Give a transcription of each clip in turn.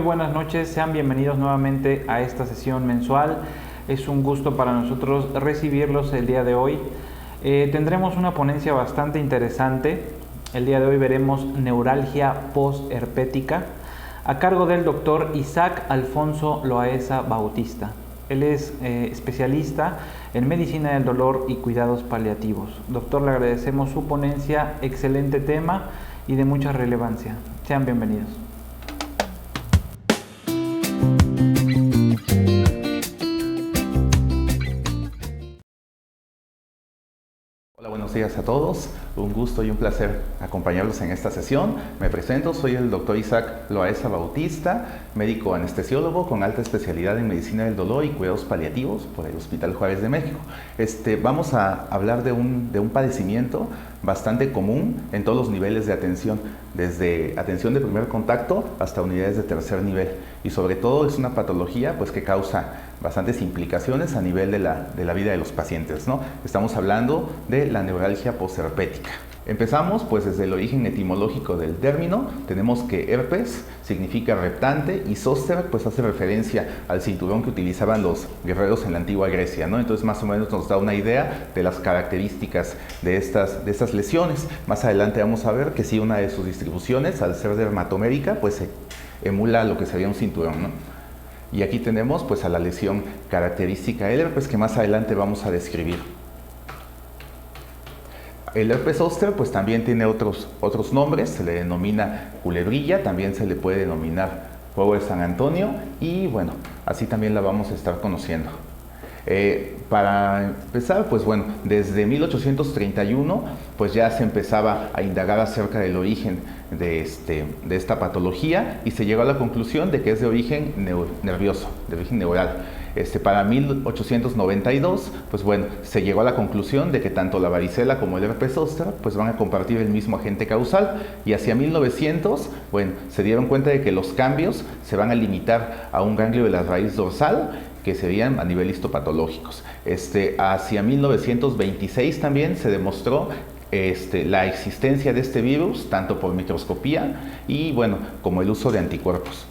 buenas noches, sean bienvenidos nuevamente a esta sesión mensual. Es un gusto para nosotros recibirlos el día de hoy. Tendremos una ponencia bastante interesante. El día de hoy veremos neuralgia postherpética a cargo del doctor Isaac Alfonso Loaesa Bautista. Él es especialista en medicina del dolor y cuidados paliativos. Doctor, le agradecemos su ponencia, excelente tema y de mucha relevancia. Sean bienvenidos. Hola, buenos días a todos. Un gusto y un placer acompañarlos en esta sesión. Me presento, soy el doctor Isaac Loaesa Bautista, médico anestesiólogo con alta especialidad en medicina del dolor y cuidados paliativos por el Hospital Juárez de México. Vamos a hablar de un padecimiento bastante común en todos los niveles de atención, desde atención de primer contacto hasta unidades de tercer nivel. Y sobre todo es una patología que causa bastantes implicaciones a nivel de la vida de los pacientes, ¿no? Estamos hablando de la neuralgia postherpética. Empezamos desde el origen etimológico del término. Tenemos que herpes significa reptante y zóster hace referencia al cinturón que utilizaban los guerreros en la antigua Grecia, ¿no? Entonces más o menos nos da una idea de las características de estas lesiones. Más adelante vamos a ver que sí, una de sus distribuciones, al ser dermatomérica, emula lo que sería un cinturón, ¿no? Y aquí tenemos a la lesión característica del herpes que más adelante vamos a describir. El herpes zóster también tiene otros nombres, se le denomina culebrilla, también se le puede denominar fuego de San Antonio y bueno, así también la vamos a estar conociendo. Para empezar, desde 1831 ya se empezaba a indagar acerca del origen de esta patología y se llegó a la conclusión de que es de origen nervioso, de origen neural. Para 1892, se llegó a la conclusión de que tanto la varicela como el herpes zóster van a compartir el mismo agente causal, y hacia 1900, se dieron cuenta de que los cambios se van a limitar a un ganglio de la raíz dorsal, que serían a nivel histopatológicos. Hacia 1926 también se demostró la existencia de este virus, tanto por microscopía y como el uso de anticuerpos.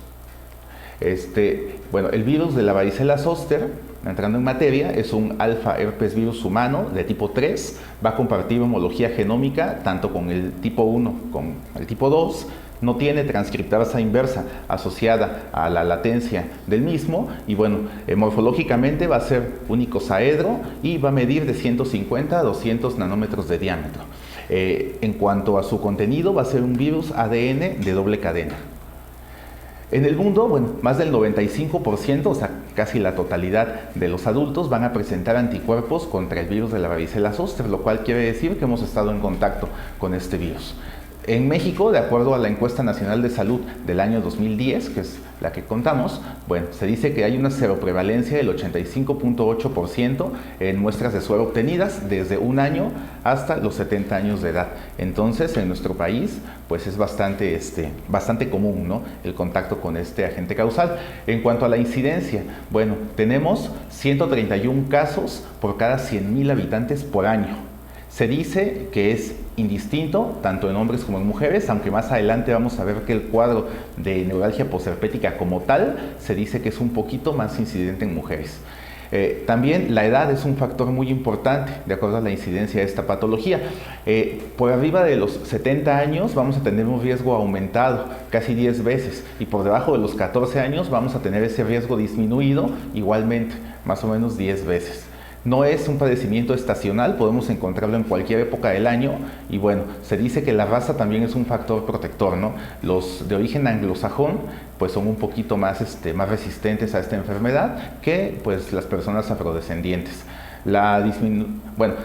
El virus de la varicela zóster, entrando en materia, es un alfa herpes virus humano de tipo 3, va a compartir homología genómica tanto con el tipo 1 como el tipo 2, no tiene transcriptasa inversa asociada a la latencia del mismo y morfológicamente va a ser unicosaedro y va a medir de 150 a 200 nanómetros de diámetro. En cuanto a su contenido, va a ser un virus ADN de doble cadena. En el mundo, más del 95%, o sea, casi la totalidad de los adultos van a presentar anticuerpos contra el virus de la varicela zóster, lo cual quiere decir que hemos estado en contacto con este virus. En México, de acuerdo a la Encuesta Nacional de Salud del año 2010, que es la que contamos, se dice que hay una seroprevalencia del 85.8% en muestras de suero obtenidas desde un año hasta los 70 años de edad. Entonces, en nuestro país, es bastante común, ¿no?, el contacto con este agente causal. En cuanto a la incidencia, tenemos 131 casos por cada 100,000 habitantes por año. Se dice que es indistinto tanto en hombres como en mujeres, aunque más adelante vamos a ver que el cuadro de neuralgia postherpética como tal se dice que es un poquito más incidente en mujeres. También la edad es un factor muy importante de acuerdo a la incidencia de esta patología. Por arriba de los 70 años vamos a tener un riesgo aumentado casi 10 veces y por debajo de los 14 años vamos a tener ese riesgo disminuido igualmente, más o menos 10 veces. No es un padecimiento estacional, podemos encontrarlo en cualquier época del año y se dice que la raza también es un factor protector, ¿no? Los de origen anglosajón son un poquito más resistentes a esta enfermedad que las personas afrodescendientes.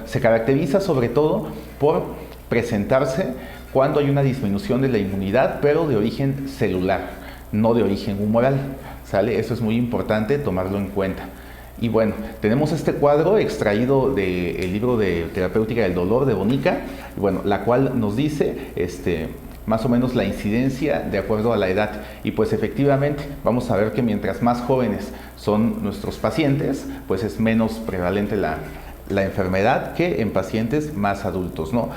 Se caracteriza sobre todo por presentarse cuando hay una disminución de la inmunidad, pero de origen celular, no de origen humoral, ¿sale? Eso es muy importante tomarlo en cuenta. Y tenemos este cuadro extraído del libro de Terapéutica del Dolor de Bonica, la cual nos dice más o menos la incidencia de acuerdo a la edad. Y efectivamente vamos a ver que mientras más jóvenes son nuestros pacientes, es menos prevalente la enfermedad que en pacientes más adultos, ¿no?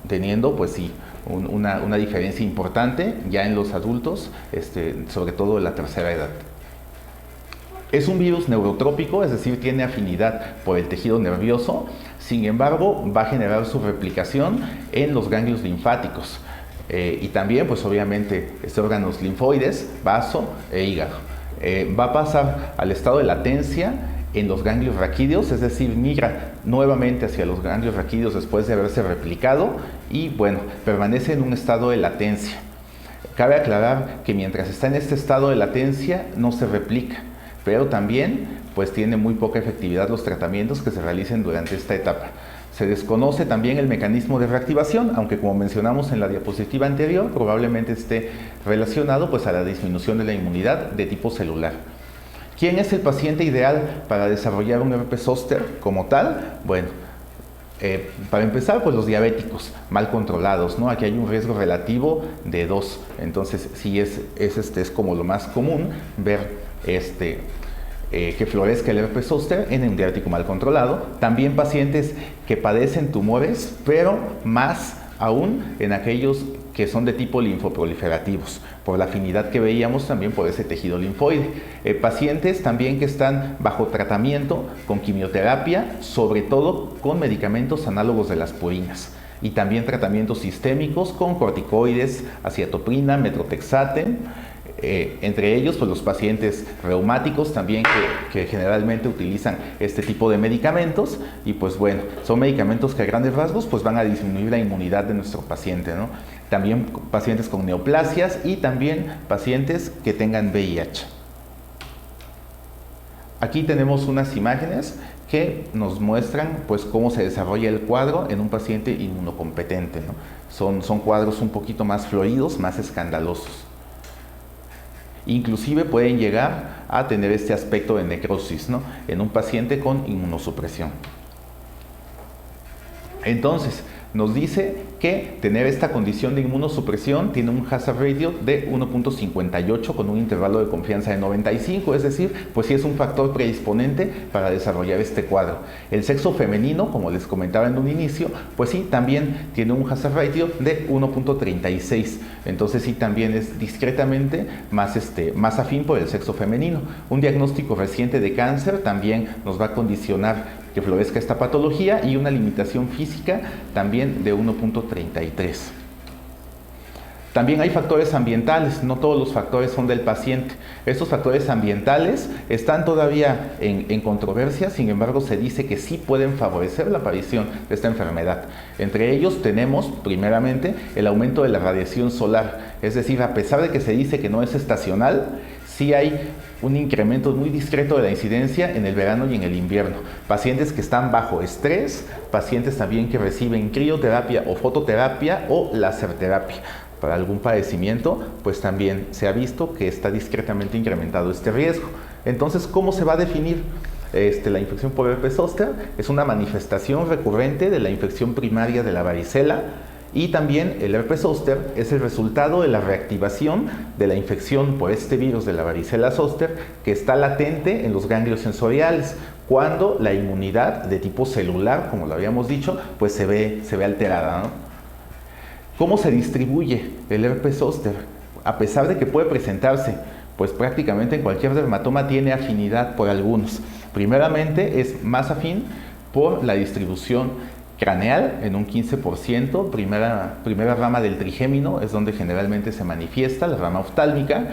teniendo pues sí una diferencia importante ya en los adultos, sobre todo en la tercera edad. Es un virus neurotrópico, es decir, tiene afinidad por el tejido nervioso, sin embargo va a generar su replicación en los ganglios linfáticos y también pues obviamente órganos linfoides, vaso e hígado. Va a pasar al estado de latencia en los ganglios raquídeos, es decir, migra nuevamente hacia los ganglios raquídeos después de haberse replicado y bueno, permanece en un estado de latencia. Cabe aclarar que mientras está en este estado de latencia no se replica, pero también pues tiene muy poca efectividad los tratamientos que se realicen durante esta etapa. Se desconoce también el mecanismo de reactivación, aunque como mencionamos en la diapositiva anterior, probablemente esté relacionado pues a la disminución de la inmunidad de tipo celular. ¿Quién es el paciente ideal para desarrollar un herpes zóster como tal? Bueno, para empezar, pues los diabéticos mal controlados, ¿no? Aquí hay un riesgo relativo de 2, entonces sí es como lo más común ver que florezca el herpes zóster en un diabético mal controlado. También pacientes que padecen tumores, pero más aún en aquellos que son de tipo linfoproliferativos, por la afinidad que veíamos también por ese tejido linfoide. Pacientes también que están bajo tratamiento con quimioterapia, sobre todo con medicamentos análogos de las purinas, y también tratamientos sistémicos con corticoides, acetoprina, metrotexate, entre ellos pues los pacientes reumáticos también que generalmente utilizan este tipo de medicamentos y pues bueno, son medicamentos que a grandes rasgos pues van a disminuir la inmunidad de nuestro paciente, ¿no? También pacientes con neoplasias y también pacientes que tengan VIH. Aquí tenemos unas imágenes que nos muestran pues cómo se desarrolla el cuadro en un paciente inmunocompetente, ¿no? Son cuadros un poquito más floridos, más escandalosos. Inclusive pueden llegar a tener este aspecto de necrosis, ¿no? En un paciente con inmunosupresión. Entonces, nos dice que tener esta condición de inmunosupresión tiene un hazard ratio de 1.58 con un intervalo de confianza de 95, es decir, pues sí es un factor predisponente para desarrollar este cuadro. El sexo femenino, como les comentaba en un inicio, pues sí, también tiene un hazard ratio de 1.36, entonces sí también es discretamente más afín por el sexo femenino. Un diagnóstico reciente de cáncer también nos va a condicionar que florezca esta patología y una limitación física también de 1.33. También hay factores ambientales, no todos los factores son del paciente. Estos factores ambientales están todavía en controversia, sin embargo se dice que sí pueden favorecer la aparición de esta enfermedad. Entre ellos tenemos, primeramente, el aumento de la radiación solar, es decir, a pesar de que se dice que no es estacional, sí hay un incremento muy discreto de la incidencia en el verano y en el invierno. Pacientes que están bajo estrés, pacientes también que reciben crioterapia o fototerapia o laserterapia. Para algún padecimiento, pues también se ha visto que está discretamente incrementado este riesgo. Entonces, ¿cómo se va a definir? La infección por herpes zóster es una manifestación recurrente de la infección primaria de la varicela, y también el herpes zóster es el resultado de la reactivación de la infección por este virus de la varicela zóster que está latente en los ganglios sensoriales cuando la inmunidad de tipo celular, como lo habíamos dicho, pues se ve alterada, ¿no? ¿Cómo se distribuye el herpes zóster? A pesar de que puede presentarse pues prácticamente en cualquier dermatoma, tiene afinidad por algunos. Primeramente es más afín por la distribución craneal en un 15%, primera rama del trigémino es donde generalmente se manifiesta, la rama oftálmica.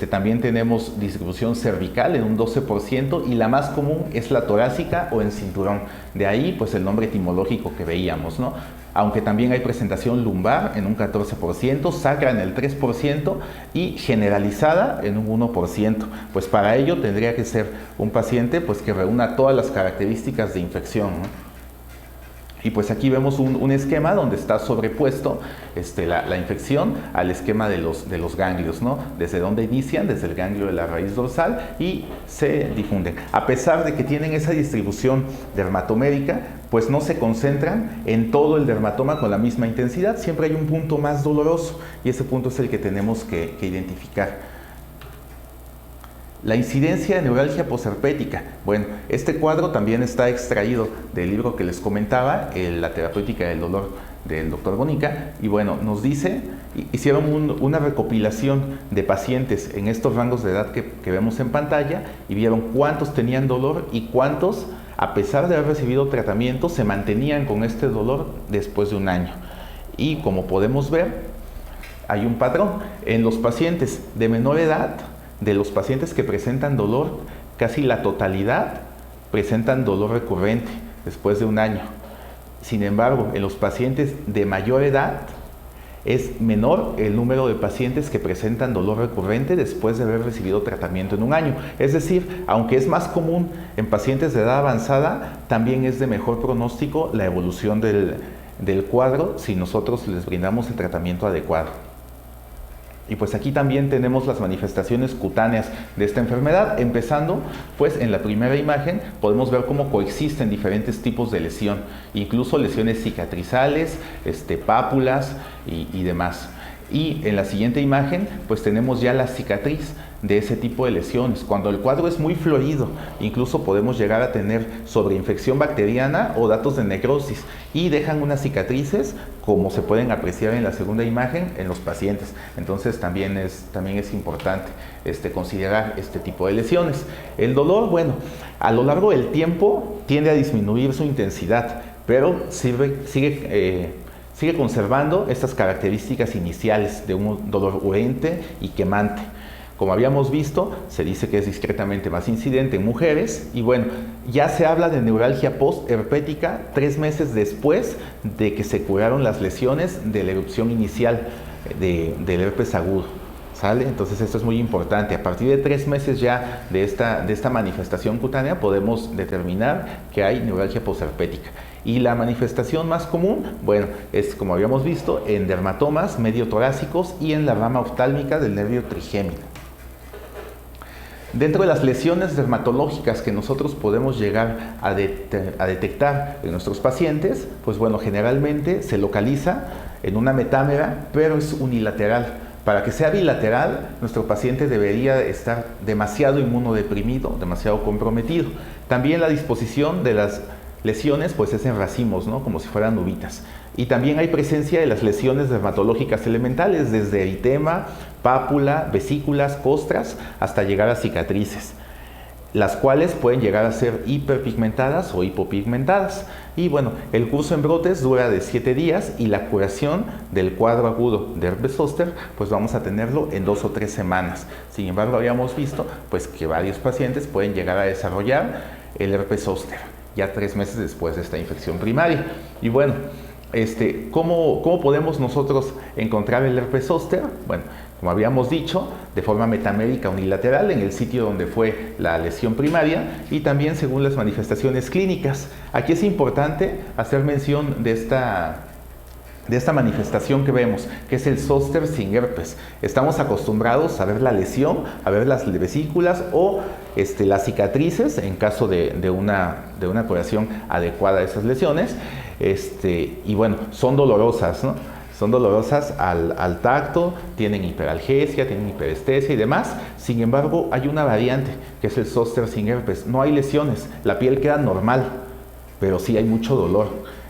También tenemos distribución cervical en un 12% y la más común es la torácica o en cinturón. De ahí pues el nombre etimológico que veíamos, ¿no? Aunque también hay presentación lumbar en un 14%, sacra en el 3% y generalizada en un 1%. Pues para ello tendría que ser un paciente pues que reúna todas las características de infección, ¿no? Y pues aquí vemos un esquema donde está sobrepuesto la infección al esquema de los ganglios, ¿no? Desde donde inician, desde el ganglio de la raíz dorsal y se difunden. A pesar de que tienen esa distribución dermatomédica, pues no se concentran en todo el dermatoma con la misma intensidad. Siempre hay un punto más doloroso y ese punto es el que tenemos que identificar. La incidencia de neuralgia posherpética. Bueno, este cuadro también está extraído del libro que les comentaba, La terapéutica del dolor del doctor Bonica, y bueno, nos dice, hicieron una recopilación de pacientes en estos rangos de edad que vemos en pantalla, y vieron cuántos tenían dolor y cuántos, a pesar de haber recibido tratamiento, se mantenían con este dolor después de un año. Y como podemos ver, hay un patrón. En los pacientes de menor edad, de los pacientes que presentan dolor, casi la totalidad presentan dolor recurrente después de un año. Sin embargo, en los pacientes de mayor edad es menor el número de pacientes que presentan dolor recurrente después de haber recibido tratamiento en un año. Es decir, aunque es más común en pacientes de edad avanzada, también es de mejor pronóstico la evolución del cuadro si nosotros les brindamos el tratamiento adecuado. Y pues aquí también tenemos las manifestaciones cutáneas de esta enfermedad. Empezando, pues en la primera imagen podemos ver cómo coexisten diferentes tipos de lesión, incluso lesiones cicatrizales, pápulas y demás. Y en la siguiente imagen, pues tenemos ya la cicatriz de ese tipo de lesiones. Cuando el cuadro es muy florido, incluso podemos llegar a tener sobreinfección bacteriana o datos de necrosis, y dejan unas cicatrices, como se pueden apreciar en la segunda imagen, en los pacientes. Entonces también es importante considerar este tipo de lesiones. El dolor, bueno, a lo largo del tiempo tiende a disminuir su intensidad, pero sigue conservando estas características iniciales de un dolor urente y quemante. Como habíamos visto, se dice que es discretamente más incidente en mujeres, y bueno, ya se habla de neuralgia postherpética 3 meses después de que se curaron las lesiones de la erupción inicial del herpes agudo. ¿Sale? Entonces esto es muy importante. A partir de 3 meses ya de esta manifestación cutánea podemos determinar que hay neuralgia postherpética. Y la manifestación más común, bueno, es, como habíamos visto, en dermatomas medio torácicos y en la rama oftálmica del nervio trigémino. Dentro de las lesiones dermatológicas que nosotros podemos llegar a detectar en nuestros pacientes, pues bueno, generalmente se localiza en una metámera, pero es unilateral. Para que sea bilateral, nuestro paciente debería estar demasiado inmunodeprimido, demasiado comprometido. También la disposición de las lesiones pues es en racimos, ¿no? Como si fueran uvitas. Y también hay presencia de las lesiones dermatológicas elementales, desde eritema, pápula, vesículas, costras, hasta llegar a cicatrices, las cuales pueden llegar a ser hiperpigmentadas o hipopigmentadas. Y bueno, el curso en brotes dura de 7 días, y la curación del cuadro agudo de herpes zóster pues vamos a tenerlo en 2 o 3 semanas. Sin embargo, habíamos visto pues que varios pacientes pueden llegar a desarrollar el herpes zóster ya 3 meses después de esta infección primaria. Y bueno, ¿cómo podemos nosotros encontrar el herpes zóster? Bueno, como habíamos dicho, de forma metamérica unilateral en el sitio donde fue la lesión primaria, y también según las manifestaciones clínicas. Aquí es importante hacer mención de esta manifestación que vemos, que es el zóster sin herpes. Estamos acostumbrados a ver la lesión, a ver las vesículas o las cicatrices en caso de una curación adecuada de esas lesiones, y bueno, son dolorosas, ¿no? Son dolorosas al tacto, tienen hiperalgesia, tienen hiperestesia y demás. Sin embargo, hay una variante, que es el zóster sin herpes. No hay lesiones, la piel queda normal, pero sí hay mucho dolor.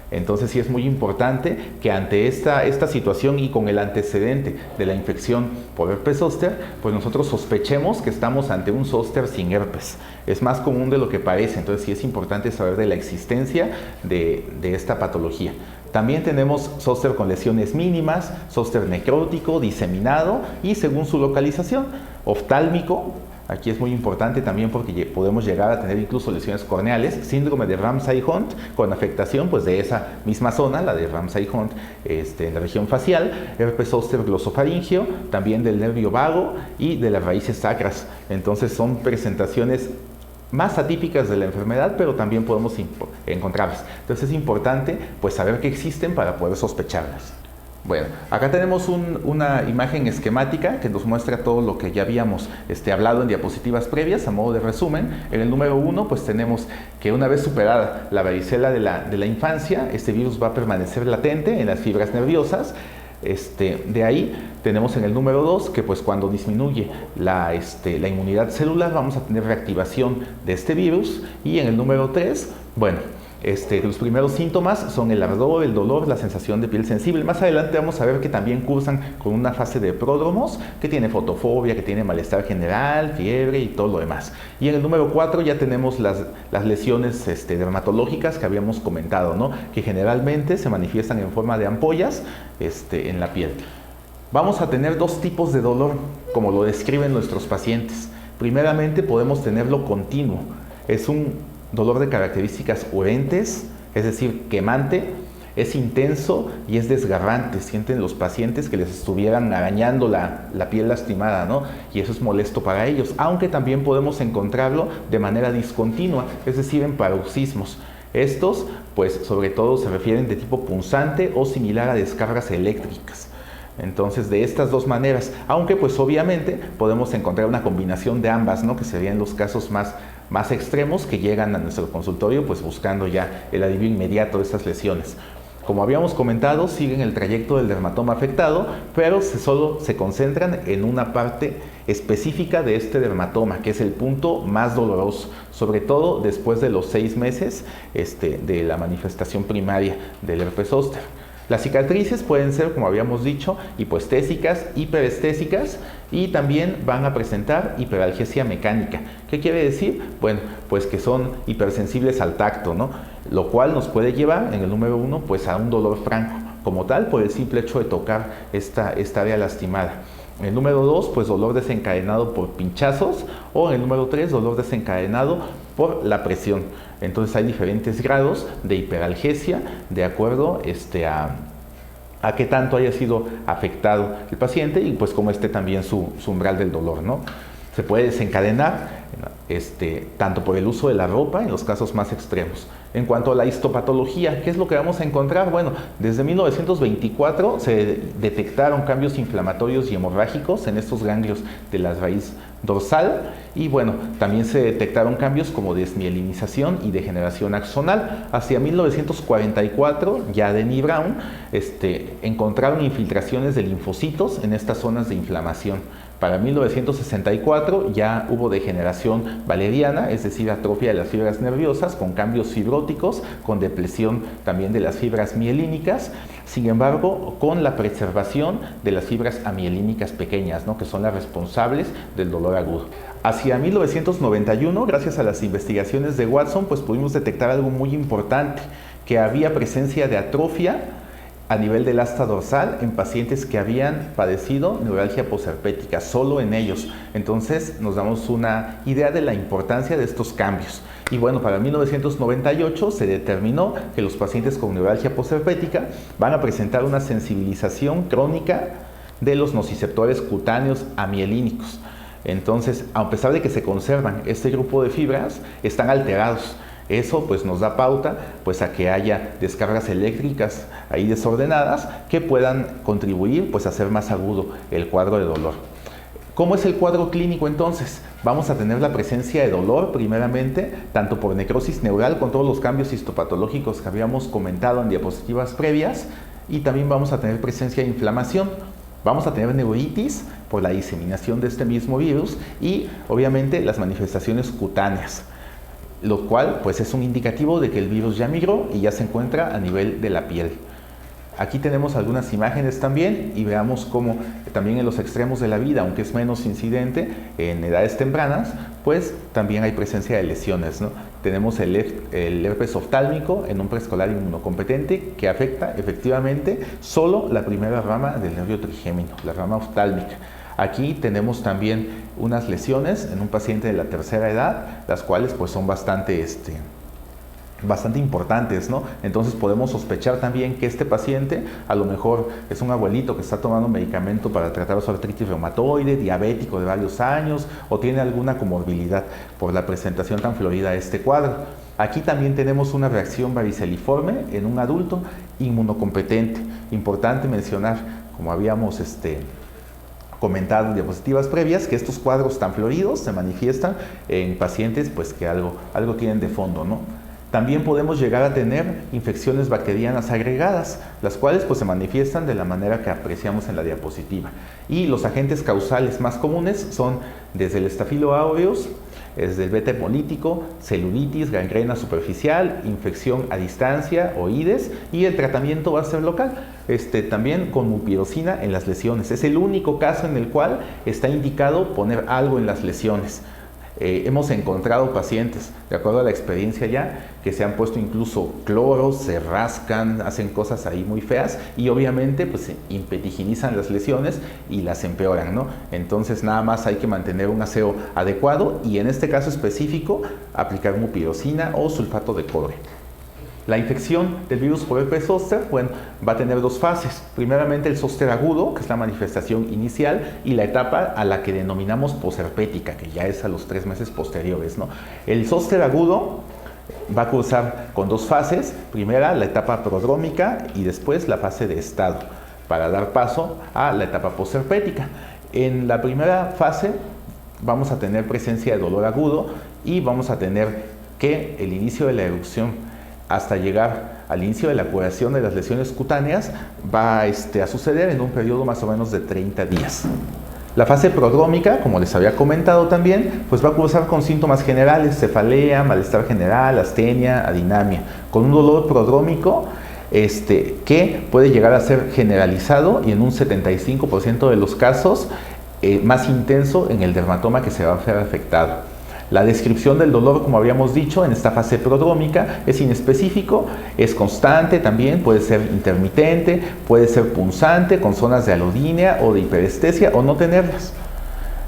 Entonces sí es muy importante que ante esta situación y con el antecedente de la infección por herpes zóster, pues nosotros sospechemos que estamos ante un zóster sin herpes. Es más común de lo que parece, entonces sí es importante saber de la existencia de esta patología. También tenemos zóster con lesiones mínimas, zóster necrótico, diseminado y según su localización, oftálmico. Aquí es muy importante también porque podemos llegar a tener incluso lesiones corneales, síndrome de Ramsay-Hunt con afectación pues de esa misma zona, la de Ramsay-Hunt en la región facial, herpes zóster glosofaríngeo, también del nervio vago y de las raíces sacras. Entonces son presentaciones más atípicas de la enfermedad, pero también podemos encontrarlas. Entonces es importante pues saber que existen para poder sospecharlas. Bueno, acá tenemos una imagen esquemática que nos muestra todo lo que ya habíamos hablado en diapositivas previas a modo de resumen. En el número 1 pues tenemos que una vez superada la varicela de la infancia, este virus va a permanecer latente en las fibras nerviosas. De ahí tenemos en el número 2 que pues cuando disminuye la inmunidad celular vamos a tener reactivación de este virus, y en el número 3, bueno, Los primeros síntomas son el ardor, el dolor, la sensación de piel sensible. Más adelante vamos a ver que también cursan con una fase de pródromos, que tiene fotofobia, que tiene malestar general, fiebre y todo lo demás. Y en el número 4 ya tenemos las lesiones dermatológicas que habíamos comentado, ¿no? Que generalmente se manifiestan en forma de ampollas en la piel. Vamos a tener dos tipos de dolor, como lo describen nuestros pacientes. Primeramente podemos tenerlo continuo. Es un dolor de características urentes, es decir, quemante, es intenso y es desgarrante. Sienten los pacientes que les estuvieran arañando la piel lastimada, ¿no? Y eso es molesto para ellos, aunque también podemos encontrarlo de manera discontinua, es decir, en paroxismos. Estos, pues, sobre todo se refieren de tipo punzante o similar a descargas eléctricas. Entonces, de estas dos maneras, aunque pues obviamente podemos encontrar una combinación de ambas, ¿no? Que serían los casos más extremos que llegan a nuestro consultorio pues buscando ya el alivio inmediato de estas lesiones. Como habíamos comentado, siguen el trayecto del dermatoma afectado, pero solo se concentran en una parte específica de este dermatoma, que es el punto más doloroso, sobre todo después de los 6 meses de la manifestación primaria del herpes zóster. Las cicatrices pueden ser, como habíamos dicho, hipoestésicas, hiperestésicas y también van a presentar hiperalgesia mecánica. ¿Qué quiere decir? Bueno, pues que son hipersensibles al tacto, ¿no? Lo cual nos puede llevar, en el número 1, pues a un dolor franco, como tal, por el simple hecho de tocar esta área lastimada. En el número 2, pues dolor desencadenado por pinchazos, o en el número 3, dolor desencadenado por la presión. Entonces hay diferentes grados de hiperalgesia de acuerdo a qué tanto haya sido afectado el paciente y pues cómo esté también su umbral del dolor, ¿no? Se puede desencadenar tanto por el uso de la ropa en los casos más extremos. En cuanto a la histopatología, ¿qué es lo que vamos a encontrar? Bueno, desde 1924 se detectaron cambios inflamatorios y hemorrágicos en estos ganglios de la raíz dorsal y bueno, también se detectaron cambios como desmielinización y degeneración axonal. Hacia 1944, ya Denny Brown, encontraron infiltraciones de linfocitos en estas zonas de inflamación. Para 1964 ya hubo degeneración valeriana, es decir, atrofia de las fibras nerviosas con cambios fibróticos, con depresión también de las fibras mielínicas, sin embargo, con la preservación de las fibras amielínicas pequeñas, ¿no? Que son las responsables del dolor agudo. Hacia 1991, gracias a las investigaciones de Watson, pues pudimos detectar algo muy importante, que había presencia de atrofia a nivel del asta dorsal en pacientes que habían padecido neuralgia posherpética, solo en ellos. Entonces nos damos una idea de la importancia de estos cambios. Y bueno, para 1998 se determinó que los pacientes con neuralgia posherpética van a presentar una sensibilización crónica de los nociceptores cutáneos amielínicos. Entonces, a pesar de que se conservan este grupo de fibras, están alterados. Eso pues nos da pauta pues a que haya descargas eléctricas ahí desordenadas que puedan contribuir pues a hacer más agudo el cuadro de dolor. ¿Cómo es el cuadro clínico entonces? Vamos a tener la presencia de dolor primeramente, tanto por necrosis neural con todos los cambios histopatológicos que habíamos comentado en diapositivas previas, y también vamos a tener presencia de inflamación. Vamos a tener neuritis por la diseminación de este mismo virus y obviamente las manifestaciones cutáneas, lo cual pues es un indicativo de que el virus ya migró y ya se encuentra a nivel de la piel. Aquí tenemos algunas imágenes también y veamos cómo también en los extremos de la vida, aunque es menos incidente en edades tempranas, pues también hay presencia de lesiones, ¿no? Tenemos el herpes oftálmico en un preescolar inmunocompetente que afecta efectivamente solo la primera rama del nervio trigémino, la rama oftálmica. Aquí tenemos también unas lesiones en un paciente de la tercera edad, las cuales pues son bastante importantes, ¿no? Entonces podemos sospechar también que este paciente a lo mejor es un abuelito que está tomando medicamento para tratar su artritis reumatoide, diabético de varios años, o tiene alguna comorbilidad por la presentación tan florida de este cuadro. Aquí también tenemos una reacción variceliforme en un adulto inmunocompetente. Importante mencionar, como habíamos comentado en diapositivas previas, que estos cuadros tan floridos se manifiestan en pacientes pues que algo tienen de fondo, ¿no? También podemos llegar a tener infecciones bacterianas agregadas, las cuales pues se manifiestan de la manera que apreciamos en la diapositiva. Y los agentes causales más comunes son desde el Staphylo aureus, es del beta hemolítico, celulitis, gangrena superficial, infección a distancia, oídes, y el tratamiento va a ser local, también con mupirocina en las lesiones. Es el único caso en el cual está indicado poner algo en las lesiones. Hemos encontrado pacientes, de acuerdo a la experiencia ya, que se han puesto incluso cloro, se rascan, hacen cosas ahí muy feas y obviamente pues impetiginizan las lesiones y las empeoran, ¿no? Entonces nada más hay que mantener un aseo adecuado y en este caso específico aplicar mupirocina o sulfato de cobre. La infección del virus por herpes zóster, bueno, va a tener dos fases. Primeramente el zóster agudo, que es la manifestación inicial, y la etapa a la que denominamos posherpética, que ya es a los 3 meses posteriores, ¿no? El zóster agudo va a cursar con dos fases. Primera, la etapa prodrómica y después la fase de estado, para dar paso a la etapa posherpética. En la primera fase vamos a tener presencia de dolor agudo y vamos a tener que el inicio de la erupción hasta llegar al inicio de la curación de las lesiones cutáneas va a suceder en un periodo más o menos de 30 días. La fase prodrómica, como les había comentado también, pues va a cursar con síntomas generales, cefalea, malestar general, astenia, adinamia, con un dolor prodrómico que puede llegar a ser generalizado y en un 75% de los casos más intenso en el dermatoma que se va a ver afectado. La descripción del dolor, como habíamos dicho, en esta fase prodrómica es inespecífico, es constante también, puede ser intermitente, puede ser punzante, con zonas de alodínea o de hiperestesia o no tenerlas.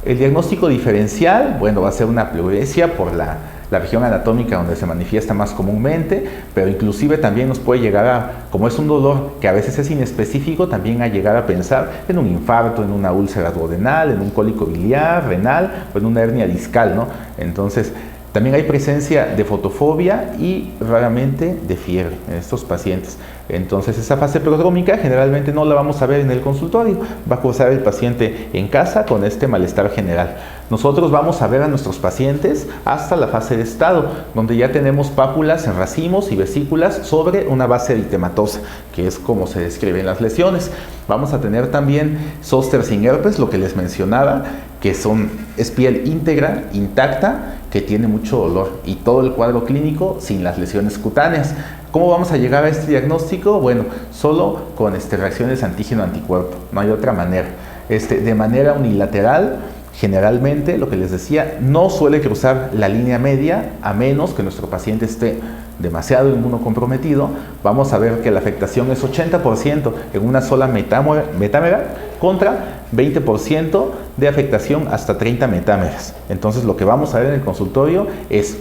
El diagnóstico diferencial, bueno, va a ser una pleuresia por la región anatómica donde se manifiesta más comúnmente, pero inclusive también nos puede llegar a, como es un dolor que a veces es inespecífico, también a llegar a pensar en un infarto, en una úlcera duodenal, en un cólico biliar, renal o en una hernia discal, ¿no? Entonces, también hay presencia de fotofobia y raramente de fiebre en estos pacientes. Entonces esa fase prodrómica generalmente no la vamos a ver en el consultorio, va a cursar el paciente en casa con este malestar general. Nosotros vamos a ver a nuestros pacientes hasta la fase de estado, donde ya tenemos pápulas en racimos y vesículas sobre una base eritematosa, que es como se describen las lesiones. Vamos a tener también zóster sin herpes, lo que les mencionaba, que es piel íntegra, intacta, que tiene mucho dolor y todo el cuadro clínico sin las lesiones cutáneas. ¿Cómo vamos a llegar a este diagnóstico? Bueno, solo con reacciones antígeno-anticuerpo, no hay otra manera. De manera unilateral, generalmente, lo que les decía, no suele cruzar la línea media a menos que nuestro paciente esté demasiado inmunocomprometido. Vamos a ver que la afectación es 80% en una sola metámera contra 20% de afectación hasta 30 metámeras. Entonces lo que vamos a ver en el consultorio es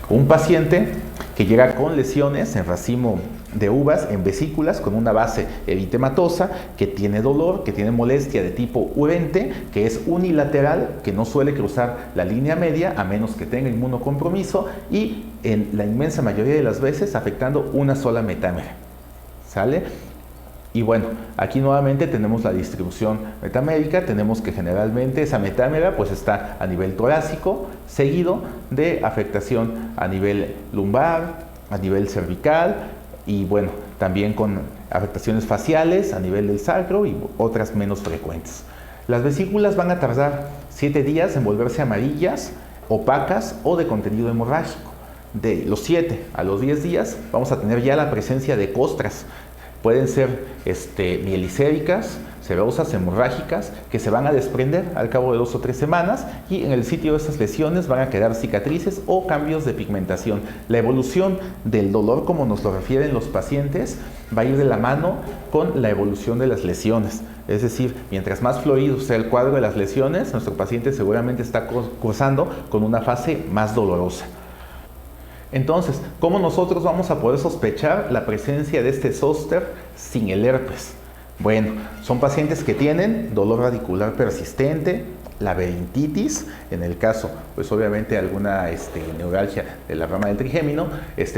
un paciente que llega con lesiones en racimo de uvas, en vesículas, con una base eritematosa, que tiene dolor, que tiene molestia de tipo urente, que es unilateral, que no suele cruzar la línea media a menos que tenga inmunocompromiso y en la inmensa mayoría de las veces afectando una sola metámera. ¿Sale? Y bueno, aquí nuevamente tenemos la distribución metamédica, tenemos que generalmente esa metámera pues está a nivel torácico, seguido de afectación a nivel lumbar, a nivel cervical y bueno, también con afectaciones faciales a nivel del sacro y otras menos frecuentes. Las vesículas van a tardar 7 días en volverse amarillas, opacas o de contenido hemorrágico. De los 7 a los 10 días vamos a tener ya la presencia de costras. Pueden ser mielicéricas, serosas, hemorrágicas, que se van a desprender al cabo de 2 o 3 semanas y en el sitio de esas lesiones van a quedar cicatrices o cambios de pigmentación. La evolución del dolor, como nos lo refieren los pacientes, va a ir de la mano con la evolución de las lesiones. Es decir, mientras más florido sea el cuadro de las lesiones, nuestro paciente seguramente está cursando con una fase más dolorosa. Entonces, ¿cómo nosotros vamos a poder sospechar la presencia de este zóster sin el herpes? Bueno, son pacientes que tienen dolor radicular persistente, laberintitis, en el caso, pues obviamente alguna neuralgia de la rama del trigémino,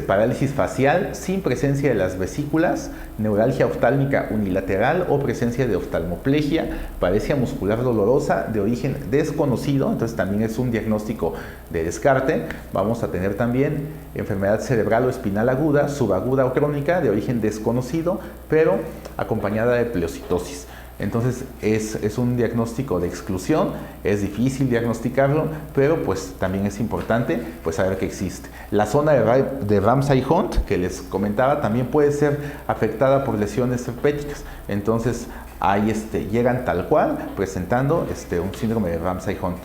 parálisis facial sin presencia de las vesículas, neuralgia oftálmica unilateral o presencia de oftalmoplegia, paresia muscular dolorosa de origen desconocido, entonces también es un diagnóstico de descarte. Vamos a tener también enfermedad cerebral o espinal aguda, subaguda o crónica de origen desconocido, pero acompañada de pleocitosis. Entonces es un diagnóstico de exclusión, es difícil diagnosticarlo, pero pues también es importante pues saber que existe. La zona de Ramsay-Hunt que les comentaba también puede ser afectada por lesiones herpéticas. Entonces ahí llegan tal cual presentando un síndrome de Ramsay-Hunt.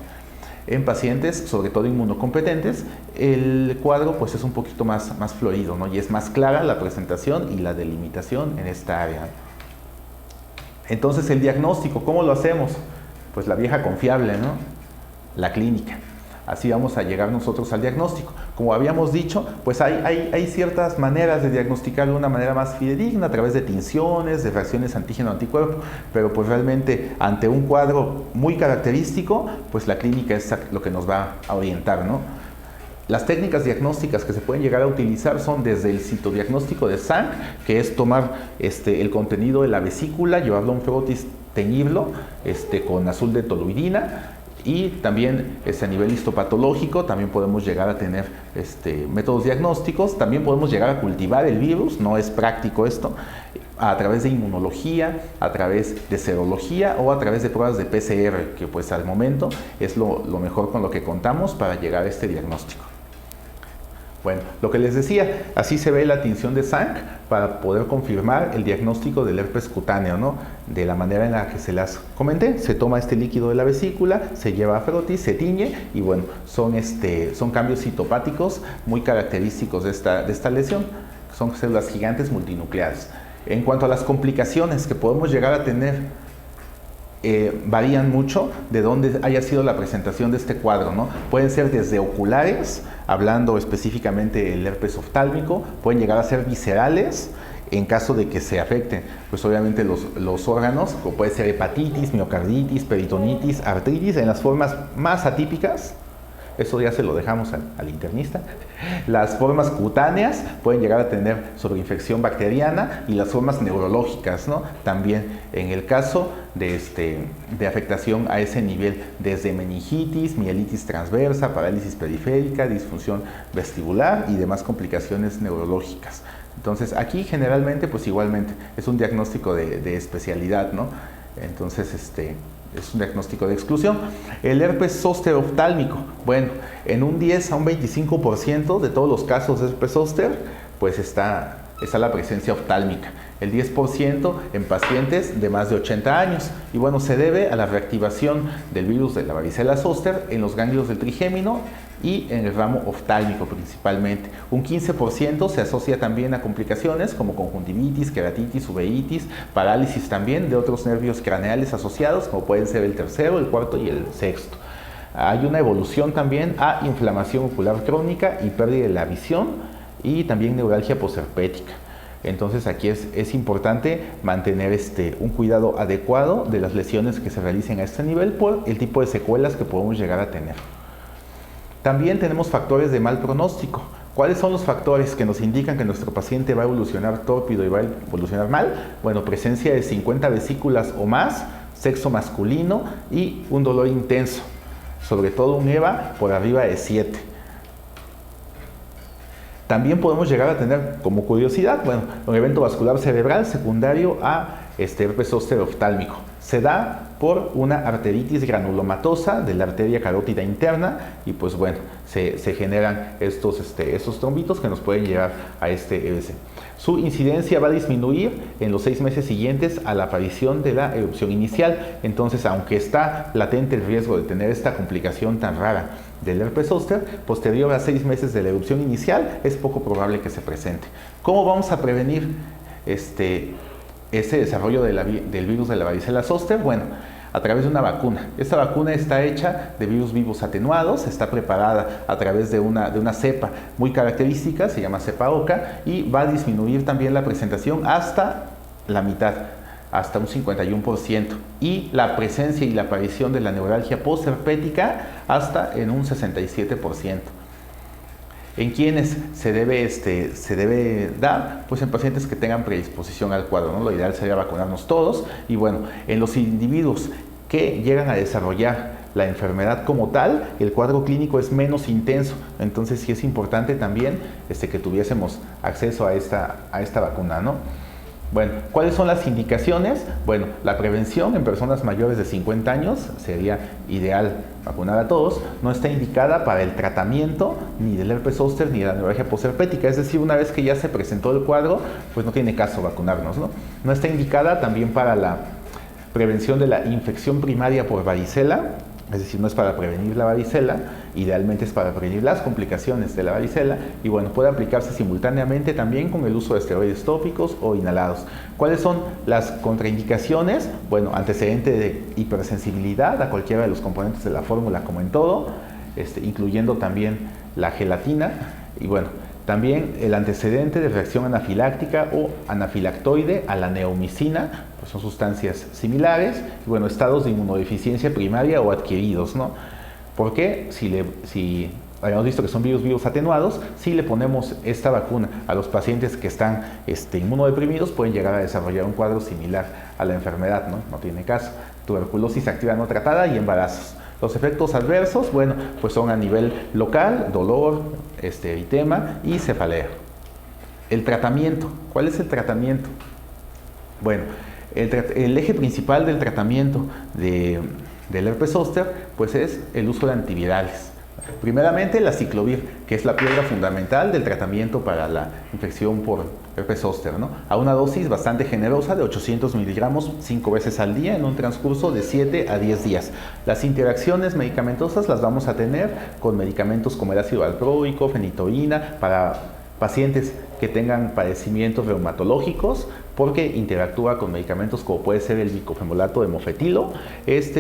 En pacientes, sobre todo inmunocompetentes, el cuadro pues es un poquito más florido, ¿no? Y es más clara la presentación y la delimitación en esta área. Entonces el diagnóstico, ¿cómo lo hacemos? Pues la vieja confiable, ¿no? La clínica. Así vamos a llegar nosotros al diagnóstico. Como habíamos dicho, pues hay ciertas maneras de diagnosticar de una manera más fidedigna a través de tinciones, de reacciones antígeno-anticuerpo, pero pues realmente ante un cuadro muy característico, pues la clínica es lo que nos va a orientar, ¿no? Las técnicas diagnósticas que se pueden llegar a utilizar son desde el citodiagnóstico de Zank, que es tomar el contenido de la vesícula, llevarlo a un frotis, teñirlo con azul de toluidina, y también a nivel histopatológico también podemos llegar a tener métodos diagnósticos. También podemos llegar a cultivar el virus, no es práctico esto, a través de inmunología, a través de serología o a través de pruebas de PCR, que pues al momento es lo mejor con lo que contamos para llegar a este diagnóstico. Bueno, lo que les decía, así se ve la tinción de Zank para poder confirmar el diagnóstico del herpes cutáneo, ¿no? De la manera en la que se las comenté, se toma este líquido de la vesícula, se lleva a frotis, se tiñe y bueno, son cambios citopáticos muy característicos de esta lesión, son células gigantes multinucleares. En cuanto a las complicaciones que podemos llegar a tener, varían mucho de dónde haya sido la presentación de este cuadro, ¿no? Pueden ser desde oculares, hablando específicamente del herpes oftálmico, pueden llegar a ser viscerales, en caso de que se afecten, pues obviamente los órganos, como puede ser hepatitis, miocarditis, peritonitis, artritis, en las formas más atípicas. Eso ya se lo dejamos al internista. Las formas cutáneas pueden llegar a tener sobreinfección bacteriana y las formas neurológicas, ¿no? También en el caso de afectación a ese nivel, desde meningitis, mielitis transversa, parálisis periférica, disfunción vestibular y demás complicaciones neurológicas. Entonces aquí generalmente pues igualmente es un diagnóstico de especialidad, ¿no? Entonces es un diagnóstico de exclusión. El herpes zóster oftálmico, bueno, en un 10 a un 25% de todos los casos de herpes zóster, pues está la presencia oftálmica. El 10% en pacientes de más de 80 años. Y bueno, se debe a la reactivación del virus de la varicela zóster en los ganglios del trigémino y en el ramo oftálmico principalmente. Un 15% se asocia también a complicaciones como conjuntivitis, queratitis, uveitis, parálisis también de otros nervios craneales asociados, como pueden ser el tercero, el cuarto y el sexto. Hay una evolución también a inflamación ocular crónica y pérdida de la visión y también neuralgia posherpética. Entonces aquí es importante mantener un cuidado adecuado de las lesiones que se realicen a este nivel por el tipo de secuelas que podemos llegar a tener. También tenemos factores de mal pronóstico. ¿Cuáles son los factores que nos indican que nuestro paciente va a evolucionar tórpido y va a evolucionar mal? Bueno, presencia de 50 vesículas o más, sexo masculino y un dolor intenso, sobre todo un EVA por arriba de 7. También podemos llegar a tener, como curiosidad, bueno, un evento vascular cerebral secundario a herpes zóster oftálmico. Se da por una arteritis granulomatosa de la arteria carótida interna y pues bueno, se generan estos trombitos que nos pueden llevar a este EBC. Su incidencia va a disminuir en los 6 meses siguientes a la aparición de la erupción inicial. Entonces, aunque está latente el riesgo de tener esta complicación tan rara del herpes zóster, posterior a 6 meses de la erupción inicial, es poco probable que se presente. ¿Cómo vamos a prevenir ese desarrollo del virus de la varicela zóster? Bueno, a través de una vacuna. Esta vacuna está hecha de virus vivos atenuados, está preparada a través de una cepa muy característica, se llama cepa OCA, y va a disminuir también la presentación hasta la mitad, hasta un 51%, y la presencia y la aparición de la neuralgia posherpética hasta en un 67%. ¿En quiénes se debe dar? Pues en pacientes que tengan predisposición al cuadro, ¿no? Lo ideal sería vacunarnos todos. Y bueno, en los individuos que llegan a desarrollar la enfermedad como tal, el cuadro clínico es menos intenso. Entonces sí es importante también que tuviésemos acceso a esta vacuna, ¿no? Bueno, ¿cuáles son las indicaciones? Bueno, la prevención en personas mayores de 50 años sería ideal vacunar a todos. No está indicada para el tratamiento ni del herpes zóster ni de la neuralgia posherpética, es decir, una vez que ya se presentó el cuadro, pues no tiene caso vacunarnos, ¿no? No está indicada también para la prevención de la infección primaria por varicela, es decir, no es para prevenir la varicela, idealmente es para prevenir las complicaciones de la varicela y bueno, puede aplicarse simultáneamente también con el uso de esteroides tópicos o inhalados. ¿Cuáles son las contraindicaciones? Bueno, antecedente de hipersensibilidad a cualquiera de los componentes de la fórmula, como en todo, incluyendo también la gelatina y bueno, también el antecedente de reacción anafiláctica o anafilactoide a la neomicina, pues son sustancias similares, y bueno, estados de inmunodeficiencia primaria o adquiridos, ¿no? Porque si habíamos visto que son virus vivos atenuados, si le ponemos esta vacuna a los pacientes que están inmunodeprimidos, pueden llegar a desarrollar un cuadro similar a la enfermedad, ¿no? No tiene caso. Tuberculosis activa no tratada y embarazos. Los efectos adversos, bueno, pues son a nivel local, dolor, eritema y cefalea. El tratamiento, ¿cuál es el tratamiento? Bueno, el eje principal del tratamiento del herpes zóster, pues es el uso de antivirales. Primeramente la aciclovir, que es la piedra fundamental del tratamiento para la infección por herpes zóster, ¿no? A una dosis bastante generosa de 800 miligramos 5 veces al día en un transcurso de 7 a 10 días. Las interacciones medicamentosas las vamos a tener con medicamentos como el ácido valproico, fenitoína, para pacientes que tengan padecimientos reumatológicos, porque interactúa con medicamentos como puede ser el bicofenolato de mofetilo.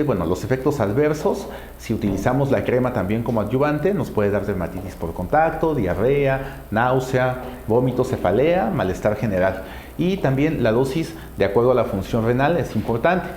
Bueno, los efectos adversos, si utilizamos la crema también como adyuvante, nos puede dar dermatitis por contacto, diarrea, náusea, vómito, cefalea, malestar general. Y también la dosis, de acuerdo a la función renal, es importante.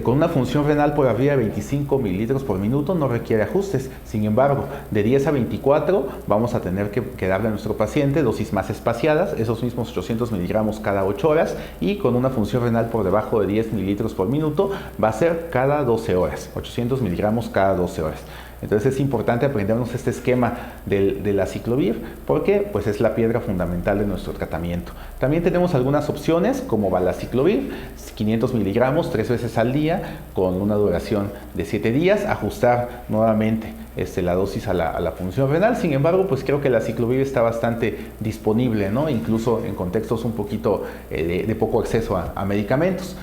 Con una función renal por arriba de 25 mililitros por minuto no requiere ajustes. Sin embargo, de 10 a 24 vamos a tener que darle a nuestro paciente dosis más espaciadas, esos mismos 800 miligramos cada 8 horas, y con una función renal por debajo de 10 mililitros por minuto va a ser cada 12 horas, 800 miligramos cada 12 horas. Entonces es importante aprendernos este esquema de la aciclovir porque pues es la piedra fundamental de nuestro tratamiento. También tenemos algunas opciones como valaciclovir, 500 miligramos 3 veces al día con una duración de 7 días, ajustar nuevamente la dosis a la función renal. Sin embargo, pues creo que la aciclovir está bastante disponible, ¿no? Incluso en contextos un poquito de poco acceso a medicamentos.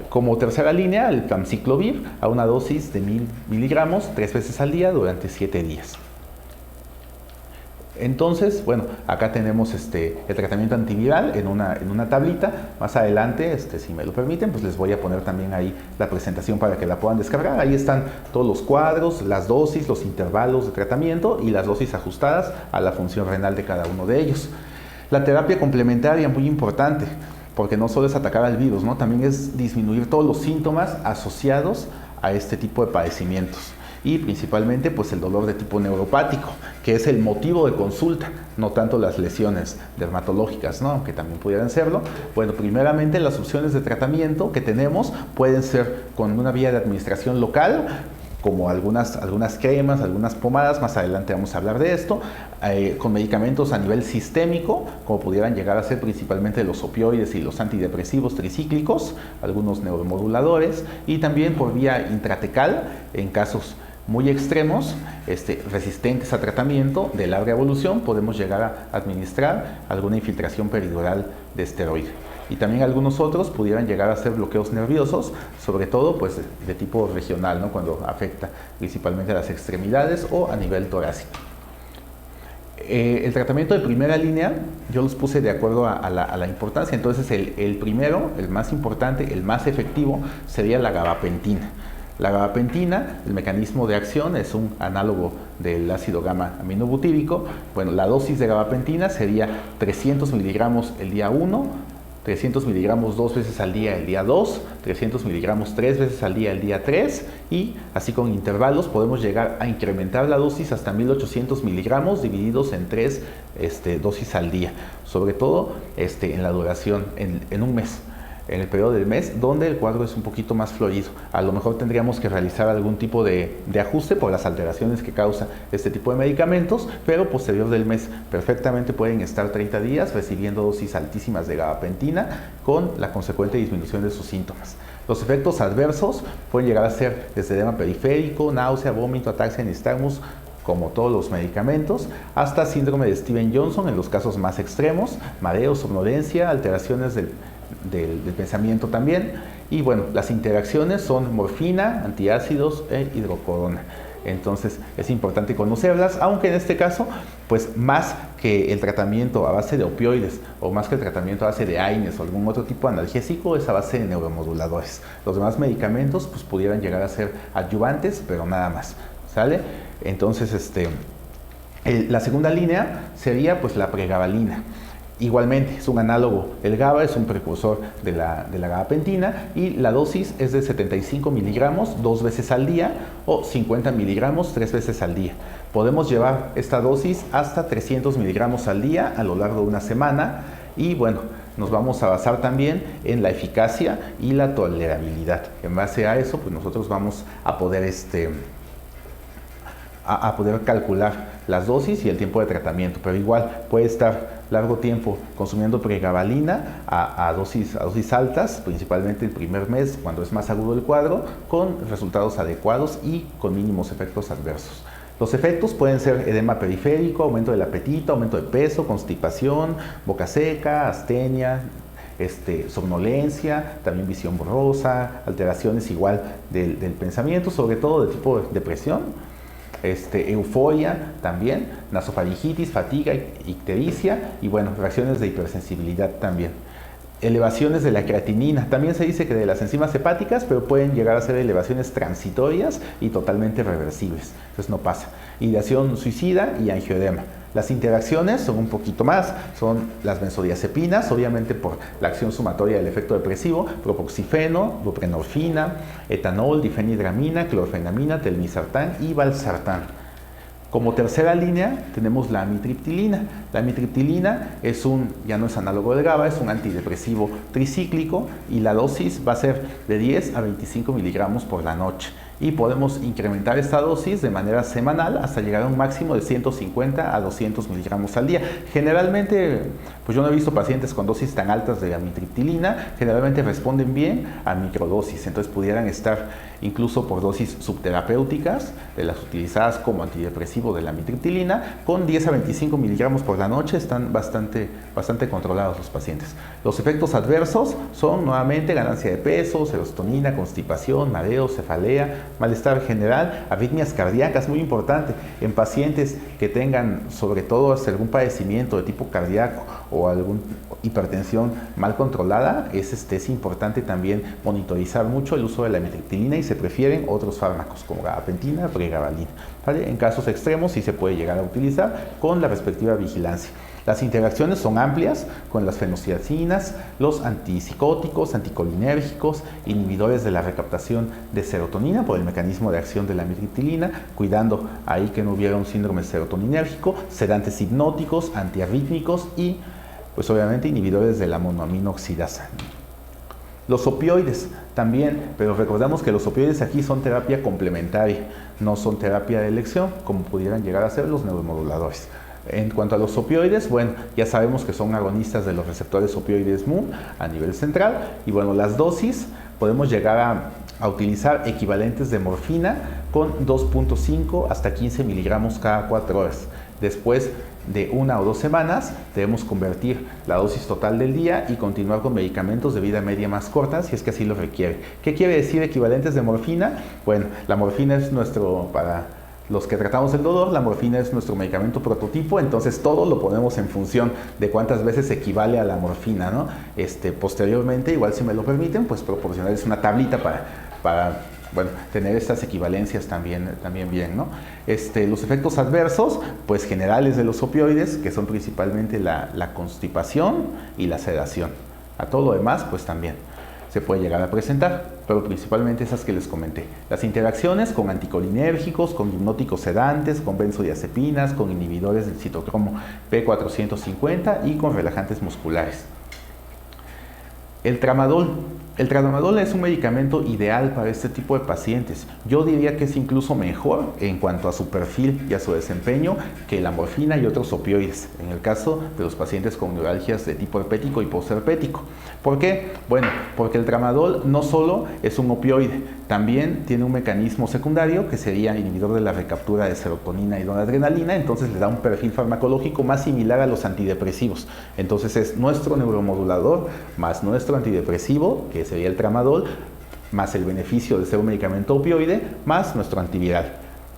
Como tercera línea, el famciclovir a una dosis de 1000 miligramos 3 veces al día durante 7 días. Entonces, bueno, acá tenemos el tratamiento antiviral en una tablita. Más adelante, si me lo permiten, pues les voy a poner también ahí la presentación para que la puedan descargar. Ahí están todos los cuadros, las dosis, los intervalos de tratamiento y las dosis ajustadas a la función renal de cada uno de ellos. La terapia complementaria, muy importante, porque no solo es atacar al virus, ¿no? También es disminuir todos los síntomas asociados a este tipo de padecimientos. Y principalmente pues el dolor de tipo neuropático, que es el motivo de consulta, no tanto las lesiones dermatológicas, ¿no? Aunque también pudieran serlo. Bueno, primeramente las opciones de tratamiento que tenemos pueden ser con una vía de administración local, como algunas cremas, algunas pomadas, más adelante vamos a hablar de esto, con medicamentos a nivel sistémico, como pudieran llegar a ser principalmente los opioides y los antidepresivos tricíclicos, algunos neuromoduladores, y también por vía intratecal en casos muy extremos, resistentes a tratamiento de larga evolución, podemos llegar a administrar alguna infiltración peridural de esteroide. Y también algunos otros pudieran llegar a ser bloqueos nerviosos, sobre todo pues de tipo regional, ¿no? Cuando afecta principalmente a las extremidades o a nivel torácico. El tratamiento de primera línea yo los puse de acuerdo a la importancia. Entonces el primero, el más importante, el más efectivo sería la gabapentina. La gabapentina, el mecanismo de acción es un análogo del ácido gamma aminobutírico. Bueno, la dosis de gabapentina sería 300 miligramos el día 1, 300 miligramos 2 veces al día el día 2, 300 miligramos 3 veces al día el día 3, y así con intervalos podemos llegar a incrementar la dosis hasta 1800 miligramos divididos en 3 dosis al día, sobre todo en la duración en un mes. en el periodo del mes donde el cuadro es un poquito más florido. A lo mejor tendríamos que realizar algún tipo de ajuste por las alteraciones que causa este tipo de medicamentos, pero posterior del mes perfectamente pueden estar 30 días recibiendo dosis altísimas de gabapentina con la consecuente disminución de sus síntomas. Los efectos adversos pueden llegar a ser desde edema periférico, náusea, vómito, ataxia, nistagmus, como todos los medicamentos, hasta síndrome de Stevens-Johnson en los casos más extremos, mareo, somnolencia, alteraciones del pensamiento también. Y bueno, las interacciones son morfina, antiácidos e hidrocodona. Entonces es importante conocerlas, aunque en este caso, pues más que el tratamiento a base de opioides o más que el tratamiento a base de AINES o algún otro tipo de analgésico, es a base de neuromoduladores. Los demás medicamentos pues pudieran llegar a ser adyuvantes, pero nada más, ¿sale? Entonces la segunda línea sería pues la pregabalina. Igualmente, es un análogo. El GABA es un precursor de la gabapentina y la dosis es de 75 miligramos 2 veces al día o 50 miligramos 3 veces al día. Podemos llevar esta dosis hasta 300 miligramos al día a lo largo de una semana y bueno, nos vamos a basar también en la eficacia y la tolerabilidad. En base a eso, pues nosotros vamos a poder a poder calcular las dosis y el tiempo de tratamiento, pero igual puede estar largo tiempo consumiendo pregabalina a dosis altas, principalmente el primer mes cuando es más agudo el cuadro, con resultados adecuados y con mínimos efectos adversos. Los efectos pueden ser edema periférico, aumento del apetito, aumento de peso, constipación, boca seca, astenia, somnolencia, también visión borrosa, alteraciones igual del pensamiento, sobre todo de tipo depresión, euforia también, nasofaringitis, fatiga, ictericia y bueno, reacciones de hipersensibilidad también. Elevaciones de la creatinina, también se dice que de las enzimas hepáticas, pero pueden llegar a ser elevaciones transitorias y totalmente reversibles, entonces no pasa. Ideación suicida y angioedema. Las interacciones son un poquito más, son las benzodiazepinas, obviamente por la acción sumatoria del efecto depresivo, propoxifeno, buprenorfina, etanol, difenhidramina, clorfenamina, telmisartán y valsartán. Como tercera línea tenemos la amitriptilina. La amitriptilina ya no es análogo del GABA, es un antidepresivo tricíclico y la dosis va a ser de 10 a 25 miligramos por la noche. Y podemos incrementar esta dosis de manera semanal hasta llegar a un máximo de 150 a 200 miligramos al día. Generalmente, pues yo no he visto pacientes con dosis tan altas de amitriptilina, generalmente responden bien a microdosis, entonces pudieran estar incluso por dosis subterapéuticas de las utilizadas como antidepresivo de la amitriptilina, con 10 a 25 miligramos por la noche están bastante controlados los pacientes. Los efectos adversos son nuevamente ganancia de peso, serotonina, constipación, mareo, cefalea, malestar general, arritmias cardíacas, muy importante en pacientes que tengan sobre todo algún padecimiento de tipo cardíaco o alguna hipertensión mal controlada, es importante también monitorizar mucho el uso de la amitriptilina y se prefieren otros fármacos como gabapentina, pregabalina, ¿vale? En casos extremos sí se puede llegar a utilizar con la respectiva vigilancia. Las interacciones son amplias con las fenociacinas, los antipsicóticos, anticolinérgicos, inhibidores de la recaptación de serotonina por el mecanismo de acción de la amitriptilina, cuidando ahí que no hubiera un síndrome serotoninérgico, sedantes hipnóticos, antiarrítmicos y pues obviamente inhibidores de la monoaminoxidasa. Los opioides también, pero recordamos que los opioides aquí son terapia complementaria, no son terapia de elección como pudieran llegar a ser los neuromoduladores. En cuanto a los opioides, bueno, ya sabemos que son agonistas de los receptores opioides mu a nivel central y bueno, las dosis podemos llegar a utilizar equivalentes de morfina con 2.5 hasta 15 miligramos cada 4 horas. Después de 1 o 2 semanas debemos convertir la dosis total del día y continuar con medicamentos de vida media más corta si es que así lo requiere. ¿Qué quiere decir equivalentes de morfina? Bueno, la morfina es para los que tratamos el dolor, la morfina es nuestro medicamento prototipo, entonces todo lo ponemos en función de cuántas veces equivale a la morfina, ¿no? Posteriormente, igual si me lo permiten, pues proporcionarles una tablita para bueno, tener estas equivalencias también bien, ¿no? Los efectos adversos, pues generales de los opioides, que son principalmente la constipación y la sedación. A todo lo demás, pues también se puede llegar a presentar, pero principalmente esas que les comenté. Las interacciones con anticolinérgicos, con hipnóticos sedantes, con benzodiazepinas, con inhibidores del citocromo P450 y con relajantes musculares. El tramadol. El tramadol es un medicamento ideal para este tipo de pacientes. Yo diría que es incluso mejor en cuanto a su perfil y a su desempeño que la morfina y otros opioides, en el caso de los pacientes con neuralgias de tipo herpético y posherpético. ¿Por qué? Bueno, porque el tramadol no solo es un opioide, también tiene un mecanismo secundario que sería inhibidor de la recaptura de serotonina y noradrenalina, entonces le da un perfil farmacológico más similar a los antidepresivos. Entonces es nuestro neuromodulador más nuestro antidepresivo, que sería el tramadol, más el beneficio de ser un medicamento opioide, más nuestro antiviral.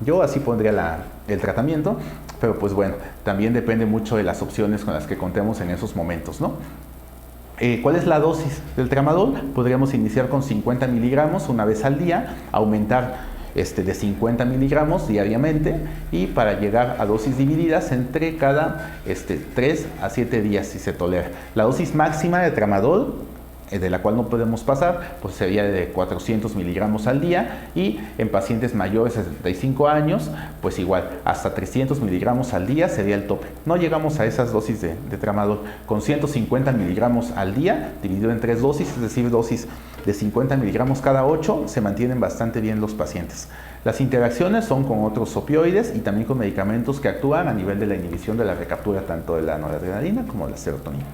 Yo así pondría el tratamiento, pero pues bueno, también depende mucho de las opciones con las que contemos en esos momentos, ¿no? ¿Cuál es la dosis del tramadol? Podríamos iniciar con 50 miligramos una vez al día, aumentar de 50 miligramos diariamente y para llegar a dosis divididas entre cada 3 a 7 días si se tolera. La dosis máxima de tramadol, de la cual no podemos pasar, pues sería de 400 miligramos al día, y en pacientes mayores de 65 años, pues igual, hasta 300 miligramos al día sería el tope. No llegamos a esas dosis de tramadol. Con 150 miligramos al día, dividido en 3 dosis, es decir, dosis de 50 miligramos cada 8, se mantienen bastante bien los pacientes. Las interacciones son con otros opioides y también con medicamentos que actúan a nivel de la inhibición de la recaptura tanto de la noradrenalina como de la serotonina.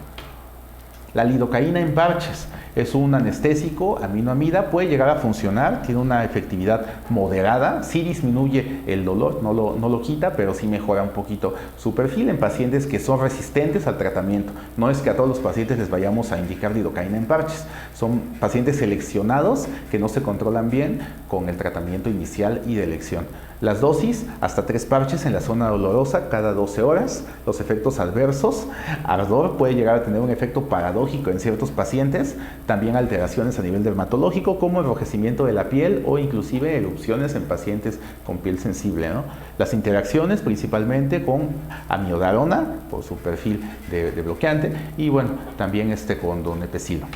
La lidocaína en parches es un anestésico aminoamida, puede llegar a funcionar, tiene una efectividad moderada, sí disminuye el dolor, no lo quita, pero sí mejora un poquito su perfil en pacientes que son resistentes al tratamiento. No es que a todos los pacientes les vayamos a indicar lidocaína en parches, son pacientes seleccionados que no se controlan bien con el tratamiento inicial y de elección. Las dosis, hasta 3 parches en la zona dolorosa cada 12 horas. Los efectos adversos, ardor, puede llegar a tener un efecto paradójico en ciertos pacientes. También alteraciones a nivel dermatológico como enrojecimiento de la piel o inclusive erupciones en pacientes con piel sensible, ¿no? Las interacciones principalmente con amiodarona por su perfil de bloqueante y bueno, también con donepezilo.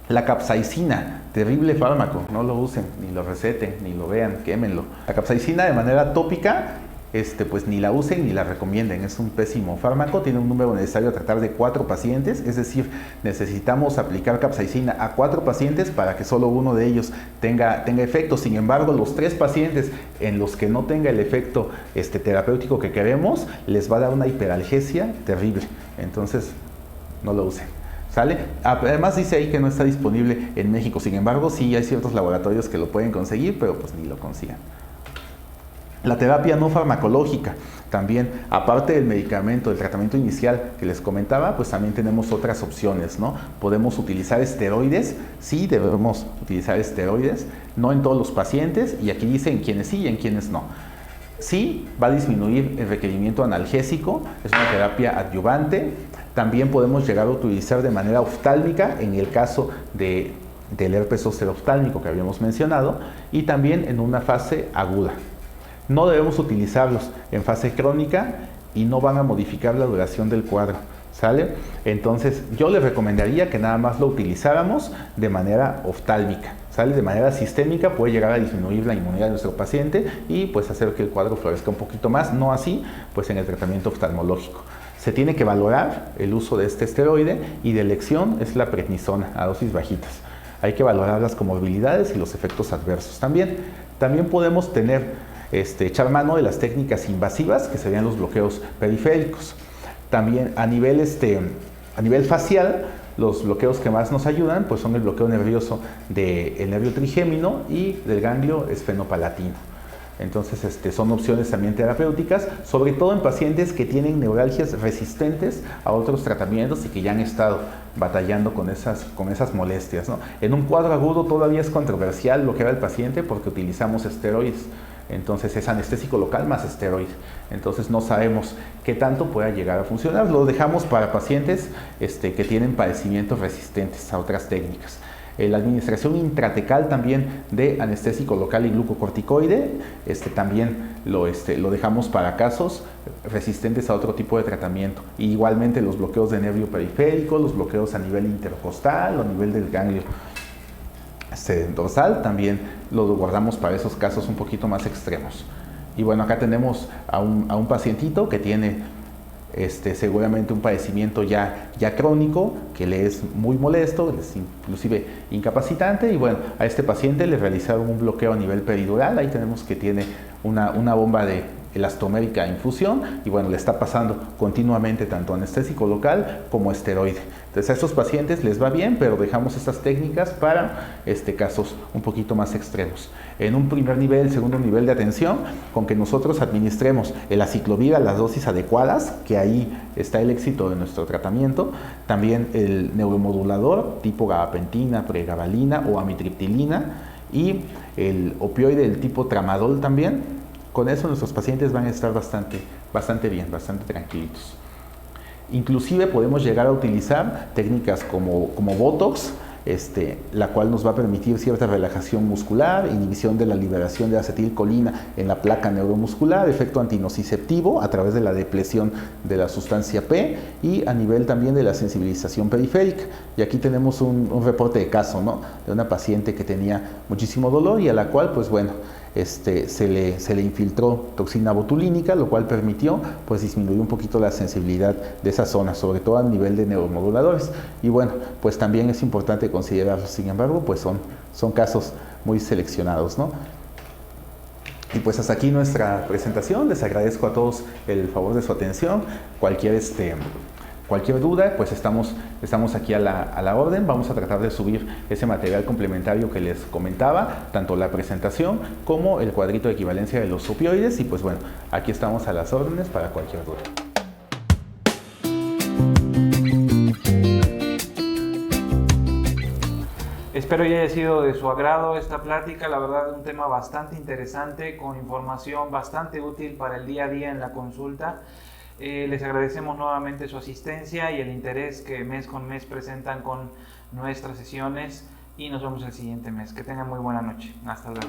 La capsaicina, terrible fármaco, no lo usen, ni lo receten, ni lo vean, quémenlo. La capsaicina de manera tópica, pues ni la usen ni la recomienden, es un pésimo fármaco, tiene un número necesario a tratar de 4 pacientes, es decir, necesitamos aplicar capsaicina a 4 pacientes para que solo uno de ellos tenga efecto. Sin embargo, los 3 pacientes en los que no tenga el efecto terapéutico que queremos, les va a dar una hiperalgesia terrible, entonces no lo usen. ¿Sale? Además dice ahí que no está disponible en México, sin embargo sí hay ciertos laboratorios que lo pueden conseguir, pero pues ni lo consigan. La terapia no farmacológica, también aparte del medicamento, del tratamiento inicial que les comentaba, pues también tenemos otras opciones, ¿no? Podemos utilizar esteroides, sí debemos utilizar esteroides, no en todos los pacientes, y aquí dice en quienes sí y en quienes no. Sí, va a disminuir el requerimiento analgésico, es una terapia adyuvante. También podemos llegar a utilizar de manera oftálmica en el caso del herpes zóster oftálmico que habíamos mencionado y también en una fase aguda. No debemos utilizarlos en fase crónica y no van a modificar la duración del cuadro, ¿sale? Entonces yo les recomendaría que nada más lo utilizáramos de manera oftálmica, ¿sale? De manera sistémica puede llegar a disminuir la inmunidad de nuestro paciente y pues hacer que el cuadro florezca un poquito más, no así pues en el tratamiento oftalmológico. Se tiene que valorar el uso de este esteroide y de elección es la prednisona a dosis bajitas. Hay que valorar las comorbilidades y los efectos adversos también. También podemos echar mano de las técnicas invasivas que serían los bloqueos periféricos. También a nivel facial, los bloqueos que más nos ayudan pues son el bloqueo nervioso del nervio trigémino y del ganglio esfenopalatino. Entonces son opciones también terapéuticas, sobre todo en pacientes que tienen neuralgias resistentes a otros tratamientos y que ya han estado batallando con esas molestias, ¿no? En un cuadro agudo todavía es controversial bloquear al paciente porque utilizamos esteroides. Entonces es anestésico local más esteroide. Entonces no sabemos qué tanto pueda llegar a funcionar. Lo dejamos para pacientes que tienen padecimientos resistentes a otras técnicas. La administración intratecal también de anestésico local y glucocorticoide, también lo dejamos para casos resistentes a otro tipo de tratamiento. Y igualmente los bloqueos de nervio periférico, los bloqueos a nivel intercostal o a nivel del ganglio dorsal, también lo guardamos para esos casos un poquito más extremos. Y bueno, acá tenemos a un pacientito que tiene seguramente un padecimiento ya crónico que le es muy molesto, es inclusive incapacitante, y bueno, a este paciente le realizaron un bloqueo a nivel peridural. Ahí tenemos que tiene una bomba de elastomérica a infusión, y bueno, le está pasando continuamente tanto anestésico local como esteroide. Entonces a estos pacientes les va bien, pero dejamos estas técnicas para casos un poquito más extremos. En un primer nivel, segundo nivel de atención, con que nosotros administremos el aciclovir a las dosis adecuadas, que ahí está el éxito de nuestro tratamiento. También el neuromodulador tipo gabapentina, pregabalina o amitriptilina, y el opioide del tipo tramadol también. Con eso nuestros pacientes van a estar bastante bien, bastante tranquilitos. Inclusive podemos llegar a utilizar técnicas como Botox, la cual nos va a permitir cierta relajación muscular, inhibición de la liberación de acetilcolina en la placa neuromuscular, efecto antinociceptivo a través de la depresión de la sustancia P, y a nivel también de la sensibilización periférica. Y aquí tenemos un reporte de caso, ¿no?, de una paciente que tenía muchísimo dolor y a la cual, pues bueno, se le infiltró toxina botulínica, lo cual permitió pues disminuir un poquito la sensibilidad de esa zona, sobre todo a nivel de neuromoduladores. Y bueno, pues también es importante considerarlo. Sin embargo, pues son casos muy seleccionados, ¿no? Y pues hasta aquí nuestra presentación. Les agradezco a todos el favor de su atención. Cualquier duda, pues estamos aquí a la orden. Vamos a tratar de subir ese material complementario que les comentaba, tanto la presentación como el cuadrito de equivalencia de los opioides. Y pues bueno, aquí estamos a las órdenes para cualquier duda. Espero que haya sido de su agrado esta plática. La verdad, un tema bastante interesante, con información bastante útil para el día a día en la consulta. Les agradecemos nuevamente su asistencia y el interés que mes con mes presentan con nuestras sesiones, y nos vemos el siguiente mes. Que tengan muy buena noche. Hasta luego.